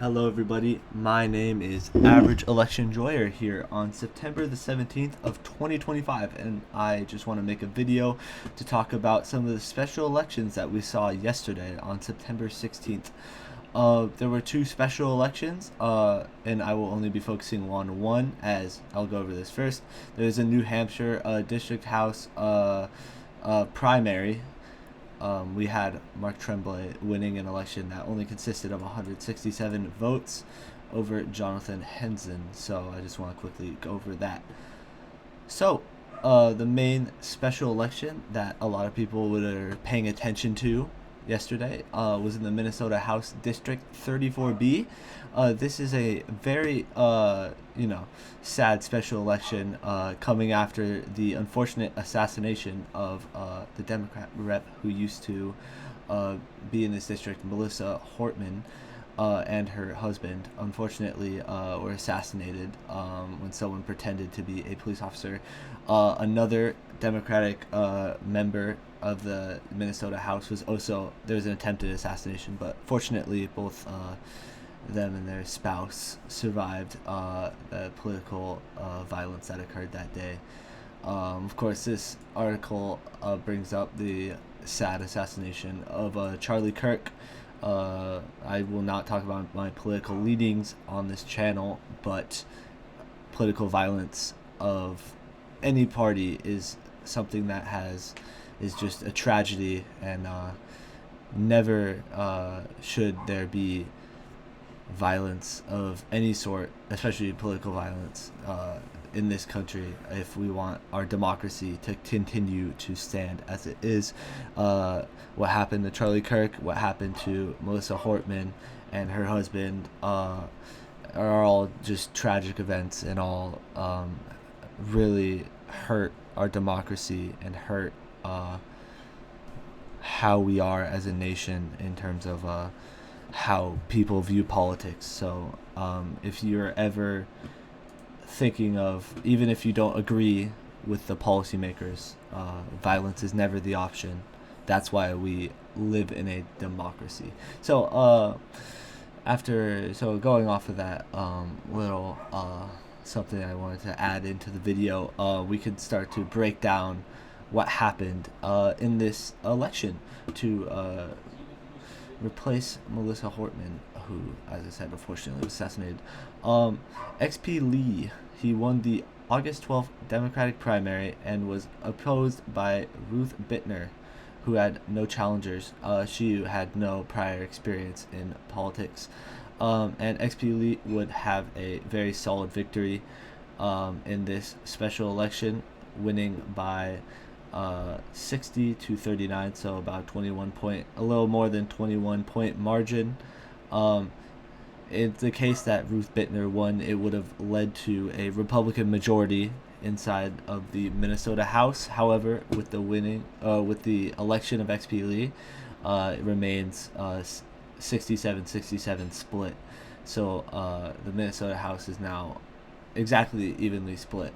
Hello, everybody. My name is Average Election Joyer here on September the 17th of 2025, and I just want to make a video to talk about some of the special elections that we saw yesterday on September 16th. There were two special elections, and I will only be focusing on one, as I'll go over this first. There's a New Hampshire District House primary. We had Mark Tremblay winning an election that only consisted of 167 votes over Jonathan Henson. So I just want to quickly go over that. So, the main special election that a lot of people were paying attention to yesterday was in the Minnesota House District 34B. This is a very, sad special election coming after the unfortunate assassination of the Democrat rep who used to be in this district, Melissa Hortman. And her husband, unfortunately, were assassinated when someone pretended to be a police officer. Another Democratic member of the Minnesota House was also, there was an attempted assassination, but fortunately both them and their spouse survived the political violence that occurred that day. Of course, this article brings up the sad assassination of Charlie Kirk. I will not talk about my political leanings on this channel, but political violence of any party is something that is just a tragedy, and never should there be violence of any sort, especially political violence, in this country if we want our democracy to continue to stand as it is. What happened to Charlie Kirk, what happened to Melissa Hortman and her husband, are all just tragic events, and all really hurt our democracy and hurt how we are as a nation in terms of how people view politics. So if you're ever thinking of, even if you don't agree with the policymakers, violence is never the option. That's why we live in a democracy. So going off of that little something I wanted to add into the video, we could start to break down what happened in this election to replace Melissa Hortman, who, as I said, unfortunately was assassinated. XP Lee, he won the August 12th Democratic primary and was opposed by Ruth Bittner, who had no challengers. She had no prior experience in politics. And XP Lee would have a very solid victory in this special election, winning by 60 to 39, so about a little more than 21 point margin. In the case that Ruth Bittner won, it would have led to a Republican majority inside of the Minnesota House. However, with the election of XP Lee, it remains 67-67 split. So the Minnesota House is now exactly evenly split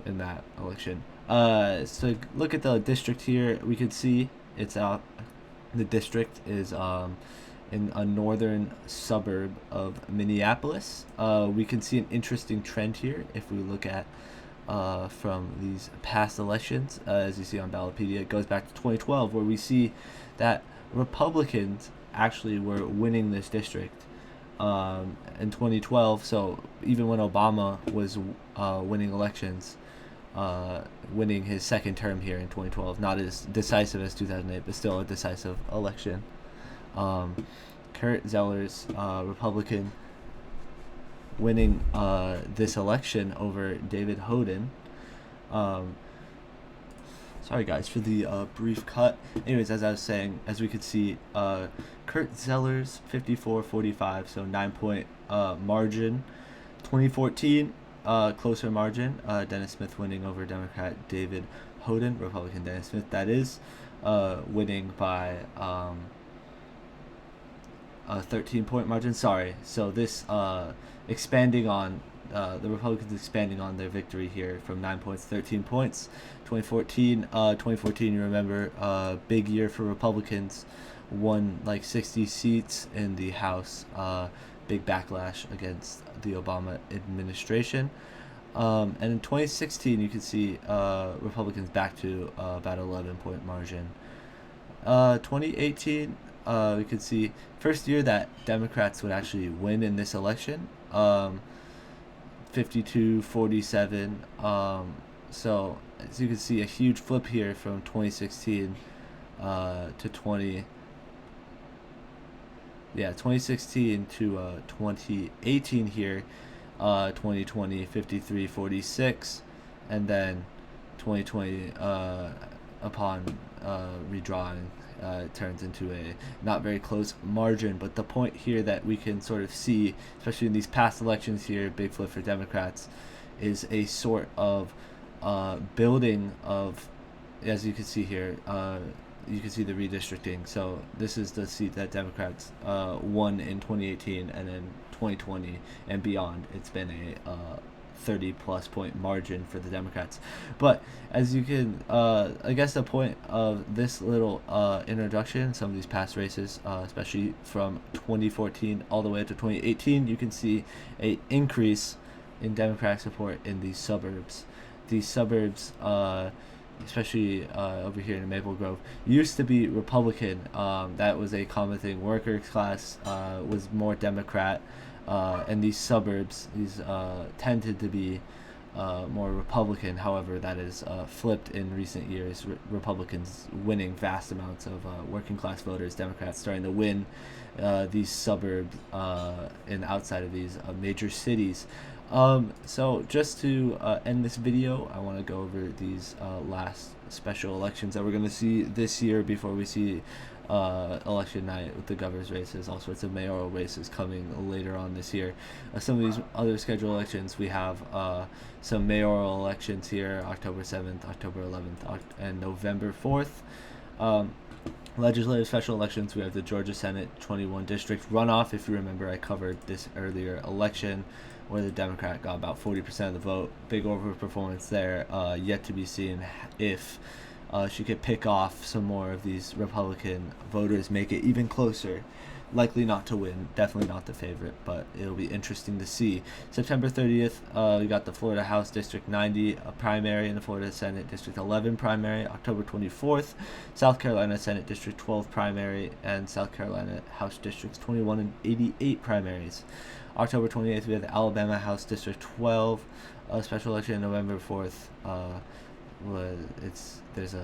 in that election. So look at the district here. We could see it's out. The district is in a northern suburb of Minneapolis. We can see an interesting trend here if we look at from these past elections. As you see on Ballotpedia, it goes back to 2012, where we see that Republicans actually were winning this district in 2012. So even when Obama was winning elections, winning his second term here in 2012, not as decisive as 2008, but still a decisive election. Kurt Zeller's Republican winning this election over David Hoden. Sorry guys for the brief cut. Anyways, as I was saying, as we could see, Kurt Zeller's 54-45, so 9-point margin. 2014, closer margin. Dennis Smith winning over Democrat David Hoden, Republican Dennis Smith, that is, winning by a 13-point margin. Sorry. So this expanding on the Republicans expanding on their victory here from 9 points, 13 points. 2014, you remember, big year for Republicans. won like 60 seats in the House. Big backlash against the Obama administration. And in 2016, you can see Republicans back to about 11-point margin. 2018, we could see first year that Democrats would actually win in this election. 52-47. So as you can see, a huge flip here from 2016 to 2016 to 2018 here. 2020 53-46, and then 2020 upon redrawing turns into a not very close margin. But the point here that we can sort of see, especially in these past elections here, big flip for Democrats, is a sort of building of, as you can see here, you can see the redistricting. So this is the seat that Democrats won in 2018, and then 2020 and beyond, it's been a 30 plus point margin for the Democrats. But as you can, I guess the point of this little introduction, some of these past races, especially from 2014 all the way to 2018, you can see a increase in Democratic support in these suburbs. These suburbs, especially over here in Maple Grove, used to be Republican. That was a common thing. Worker class was more Democrat, and these suburbs, these tended to be more Republican. However, that is flipped in recent years. Republicans winning vast amounts of working class voters. Democrats starting to win these suburbs and outside of these major cities. So just to end this video, I want to go over these last special elections that we're going to see this year before we see election night with the governor's races, all sorts of mayoral races coming later on this year. Some of these other scheduled elections, we have some mayoral elections here, October 7th, October 11th, and November 4th. Legislative special elections, we have the Georgia Senate 21 district runoff. If you remember, I covered this earlier election where the Democrat got about 40% of the vote. Big overperformance there. Yet to be seen if she could pick off some more of these Republican voters, make it even closer. Likely not to win, definitely not the favorite, but it'll be interesting to see. September 30th, we got the Florida House District 90 primary and the Florida Senate District 11 primary. October 24th, South Carolina Senate District 12 primary and South Carolina House Districts 21 and 88 primaries. October 28th, we have the Alabama House District 12 special election. November 4th, there's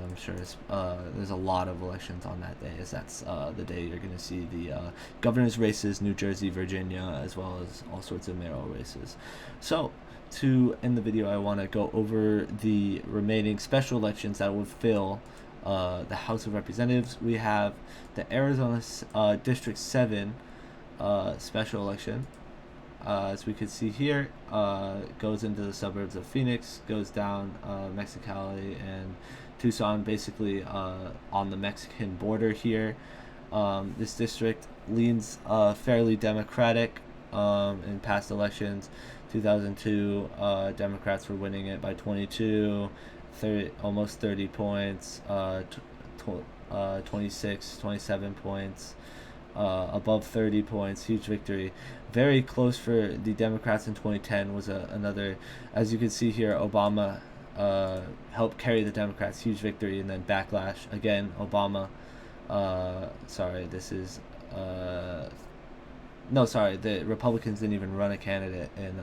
a lot of elections on that day, as that's the day you're going to see the governor's races, New Jersey, Virginia, as well as all sorts of mayoral races. So to end the video, I want to go over the remaining special elections that would fill the House of Representatives. We have the Arizona District 7 special election. As we could see here, goes into the suburbs of Phoenix, goes down Mexicali and Tucson, basically on the Mexican border here. This district leans fairly Democratic in past elections. 2002, Democrats were winning it by 22, 30, almost 30 points, 26, 27 points. Above 30 points, huge victory. Very close for the Democrats in 2010 was another, as you can see here, Obama helped carry the Democrats, huge victory, and then backlash. Again, Obama, the Republicans didn't even run a candidate in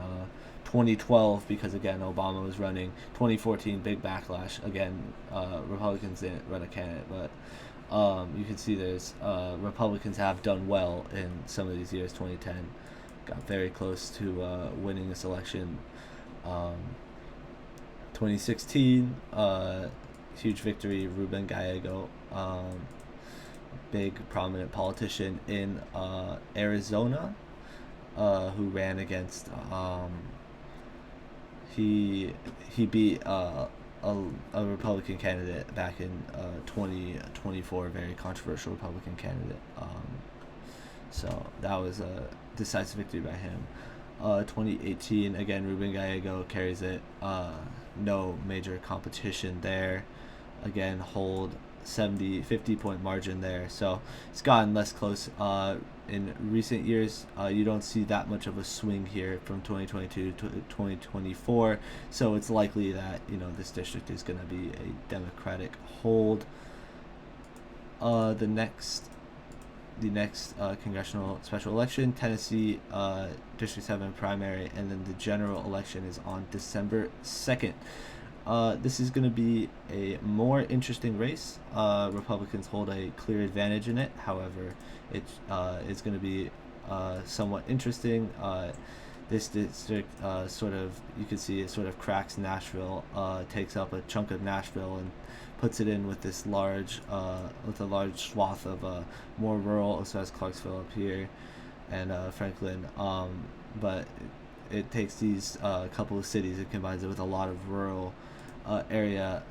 2012 because, again, Obama was running. 2014, big backlash. Again, Republicans didn't run a candidate, but you can see there's Republicans have done well in some of these years. 2010 got very close to winning this election. 2016, huge victory, Ruben Gallego, big prominent politician in Arizona, who ran against he beat a Republican candidate back in 2024, very controversial Republican candidate. So that was a decisive victory by him. 2018, again, Ruben Gallego carries it. No major competition there. Again, hold 50 point margin there. So it's gotten less close in recent years. You don't see that much of a swing here from 2022 to 2024. So it's likely that, you know, this district is going to be a Democratic hold. The next congressional special election, Tennessee District 7 primary, and then the general election is on December 2nd. This is going to be a more interesting race. Republicans hold a clear advantage in it. However, it is going to be somewhat interesting. This district sort of, you can see it sort of cracks Nashville, takes up a chunk of Nashville and puts it in with this large, with a large swath of more rural, also has Clarksville up here, and Franklin. But it takes these couple of cities, it combines it with a lot of rural area.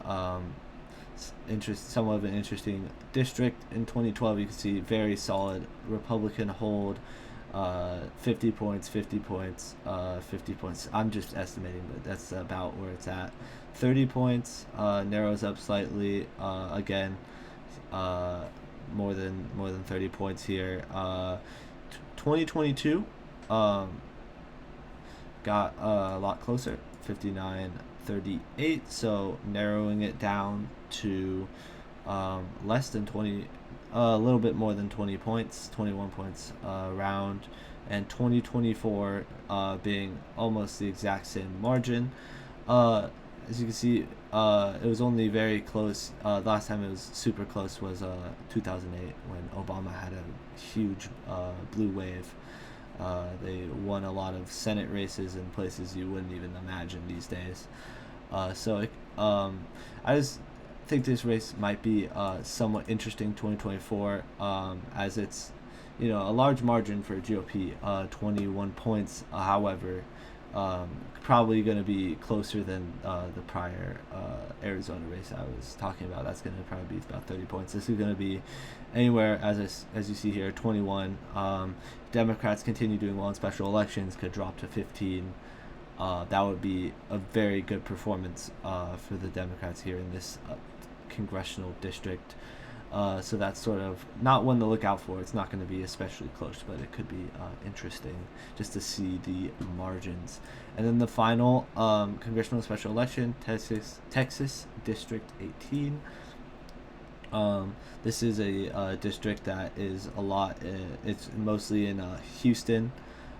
Somewhat of an interesting district. In 2012, you can see very solid Republican hold. 50 points, 50 points, 50 points. I'm just estimating, but that's about where it's at. 30 points, narrows up slightly. Again, more than 30 points here. 2022 got a lot closer, 59-38. So narrowing it down to less than 20. A little bit more than 20 points, 21 points round, and 2024 being almost the exact same margin. As you can see, it was only very close. Last time it was super close was 2008 when Obama had a huge blue wave. They won a lot of Senate races in places you wouldn't even imagine these days. I just think this race might be somewhat interesting 2024, as it's, you know, a large margin for GOP, 21 points. However, probably going to be closer than the prior Arizona race I was talking about. That's going to probably be about 30 points. This is going to be anywhere, as you see here, 21. Democrats continue doing well in special elections, could drop to 15. That would be a very good performance for the Democrats here in this congressional district. So that's sort of not one to look out for. It's not going to be especially close, but it could be interesting just to see the margins. And then the final congressional special election, Texas District 18. This is a district that is a lot. It's mostly in Houston,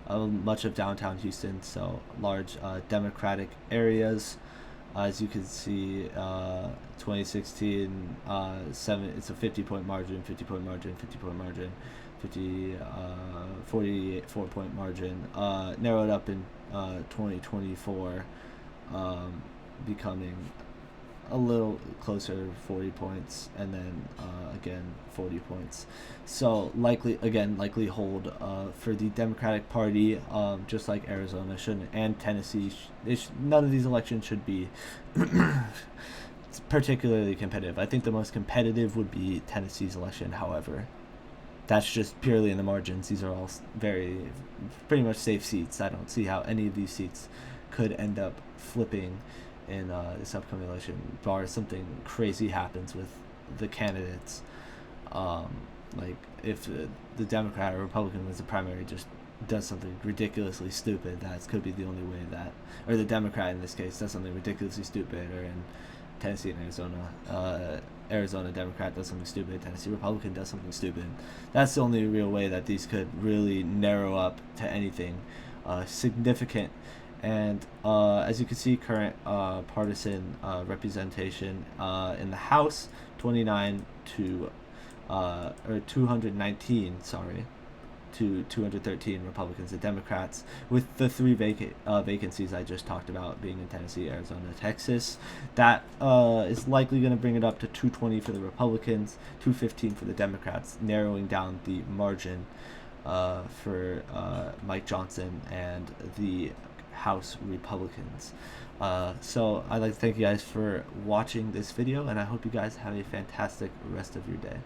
much of downtown Houston. So large Democratic areas. As you can see, 2016, it's a 50-point margin, 50-point margin, 50-point margin, 44-point margin. Narrowed up in 2024, becoming a little closer, 40 points, and then again 40 points. So likely hold for the Democratic Party, just like Arizona shouldn't, and Tennessee. None of these elections should be particularly competitive. I think the most competitive would be Tennessee's election. However, that's just purely in the margins. These are all pretty much safe seats. I don't see how any of these seats could end up flipping in this upcoming election, bar something crazy happens with the candidates. Like if the Democrat or Republican wins the primary, just does something ridiculously stupid, that could be the only way that, or the Democrat in this case does something ridiculously stupid, or in Tennessee and Arizona, Arizona Democrat does something stupid, Tennessee Republican does something stupid. That's the only real way that these could really narrow up to anything significant. And as you can see, current partisan representation in the House, 219, to 213 Republicans and Democrats, with the three vacancies I just talked about being in Tennessee, Arizona, Texas. That is likely going to bring it up to 220 for the Republicans, 215 for the Democrats, narrowing down the margin for Mike Johnson and the House Republicans. So I'd like to thank you guys for watching this video, and I hope you guys have a fantastic rest of your day.